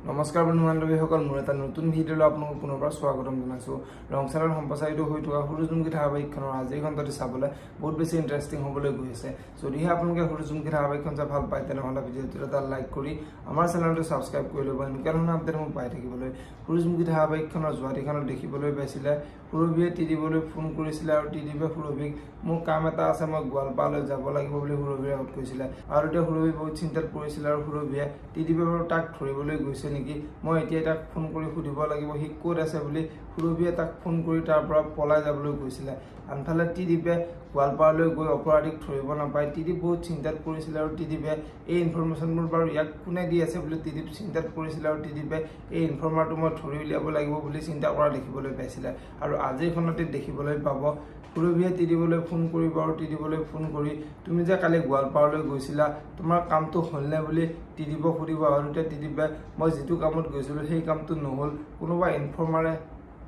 নমস্কাৰ বন্ধু বান্ধৱীসকল, মোৰ এটা নতুন ভিডিঅ'লৈ আপোনালোকক পুনৰবাৰ স্বাগতম জনাইছোঁ। ৰংচাৰৰ সম্প্ৰচাৰিত হৈ থকা সূৰ্যমুখী ধাৰাবাহিকখনৰ আজিৰ খণ্ডটি চাবলৈ বহুত বেছি ইণ্টাৰেষ্টিং হ'বলৈ গৈ আছে। যদিহে আপোনালোকে সূৰ্যমুখী ধাৰাবাহিকখন চাই ভাল পায় তেনেহ'লে ভিডিঅ'টোত এটা লাইক কৰি আমাৰ চেনেলটো ছাবস্ক্ৰাইব কৰি ল'ব। এনেকুৱা ধৰণৰ আপডেট মোক পাই থাকিবলৈ। সূৰ্যমুখী ধাৰাবাহিকখনৰ যোৱাটিখনত দেখিবলৈ পাইছিলে সুৰভিয়ে ত্ৰিদীপলৈ ফোন কৰিছিলে আৰু ত্ৰিদীপে সুৰভিক মোৰ কাম এটা আছে, মই গোৱালপাৰালৈ যাব লাগিব বুলি সুৰভিৰ আগত কৈছিলে। আৰু এতিয়া সুৰভি বহুত চিন্তাত পৰিছিলে আৰু সুৰভিয়ে ত্ৰিদীপে বাৰু তাক ধৰিবলৈ গৈছে নেকি, মই এতিয়া তাক ফোন কৰি সুধিব লাগিব সি ক'ত আছে বুলি সুৰভিয়ে তাক ফোন কৰি তাৰ পৰা পলাই যাবলৈ গৈছিলে। আনফালে ত্ৰিদীপে গোৱালপাৰালৈ গৈ অপৰাধীক ধৰিব নাপায়। ত্ৰিদীপ বহুত চিন্তাত পৰিছিলে আৰু ত্ৰিদীপে এই ইনফৰমেশ্যনবোৰ বাৰু ইয়াক কোনে দি আছে বুলি ত্ৰিদীপ চিন্তাত পৰিছিলে আৰু ত্ৰিদীপে এই ইনফৰ্মাৰটো মই ধৰি উলিয়াব লাগিব বুলি চিন্তা কৰা দেখিবলৈ পাইছিলে। আৰু আজিৰ খণ্ডতে দেখিবলৈ পাব সুৰভিয়ে ত্ৰিদীপলৈ ফোন কৰিব আৰু ত্ৰিদীপলৈ ফোন কৰি তুমি যে কালি গোৱালপাৰালৈ গৈছিলা তোমাৰ কামটো হ'লনে বুলি ত্ৰিদীপক সুধিব। আৰু তেতিয়া ত্ৰিদীপে মই যিটো কামত গৈছিলোঁ সেই কামটো নহ'ল, কোনোবা ইনফৰ্মাৰে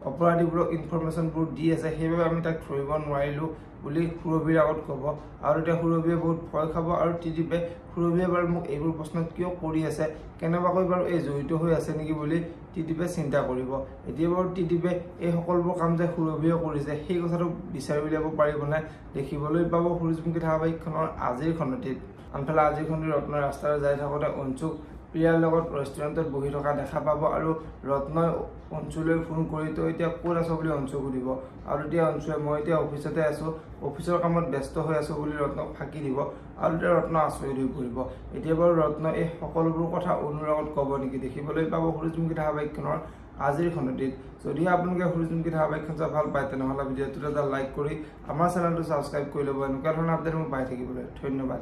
অপৰাধীবোৰক ইনফৰমেশ্যনবোৰ দি আছে, সেইবাবে আমি তাক ধৰিব নোৱাৰিলোঁ বুলি সুৰভিৰ আগত ক'ব। আৰু এতিয়া সুৰভিয়ে বহুত ভয় খাব আৰু ত্ৰিদীপে সুৰভিয়ে বাৰু মোক এইবোৰ প্ৰশ্ন কিয় কৰি আছে, কেনেবাকৈ বাৰু এই জড়িত হৈ আছে নেকি বুলি ত্ৰিদীপে চিন্তা কৰিব। এতিয়া বাৰু ত্ৰিদীপে এই সকলোবোৰ কাম যে সুৰভিয়ে কৰিছে সেই কথাটো বিচাৰি উলিয়াব পাৰিবনে, দেখিবলৈ পাব সূৰ্যমুখী ধাৰাবাহিকখনৰ আজিৰ খণ্ডটিত। আনফালে আজিৰ খণ্ডত ৰত্নই ৰাস্তাৰে যাই থাকোঁতে অঞ্চুক প্ৰিয়াৰ লগত ৰেষ্টুৰেণ্টত বহি থকা দেখা পাব আৰু ৰত্নই অঞ্চুলৈ ফোন কৰি তই এতিয়া ক'ত আছ বুলি অঞ্চুক সুধিব। আৰু এতিয়া অঞ্চুৱে মই এতিয়া অফিচতে আছোঁ, অফিচৰ কামত ব্যস্ত হৈ আছোঁ বুলি ৰত্নক ফাঁকি দিব। আৰু এতিয়া ৰত্ন আচৰিত হৈ পৰিব। এতিয়া বাৰু ৰত্নই এই সকলোবোৰ কথা অনুৰ আগত ক'ব নেকি, দেখিবলৈ পাব সূৰ্যমুখী ধাৰাবাহিকখনৰ আজিৰ খণ্ডটিত। যদিহে আপোনালোকে সূৰ্যমুখী ধাৰাবাহিকখন চাই ভাল পায় তেনেহ'লে ভিডিঅ'টোত এটা লাইক কৰি আমাৰ চেনেলটো ছাবস্ক্ৰাইব কৰি ল'ব। এনেকুৱা ধৰণৰ আপডেট মোক পাই থাকিবলৈ ধন্যবাদ।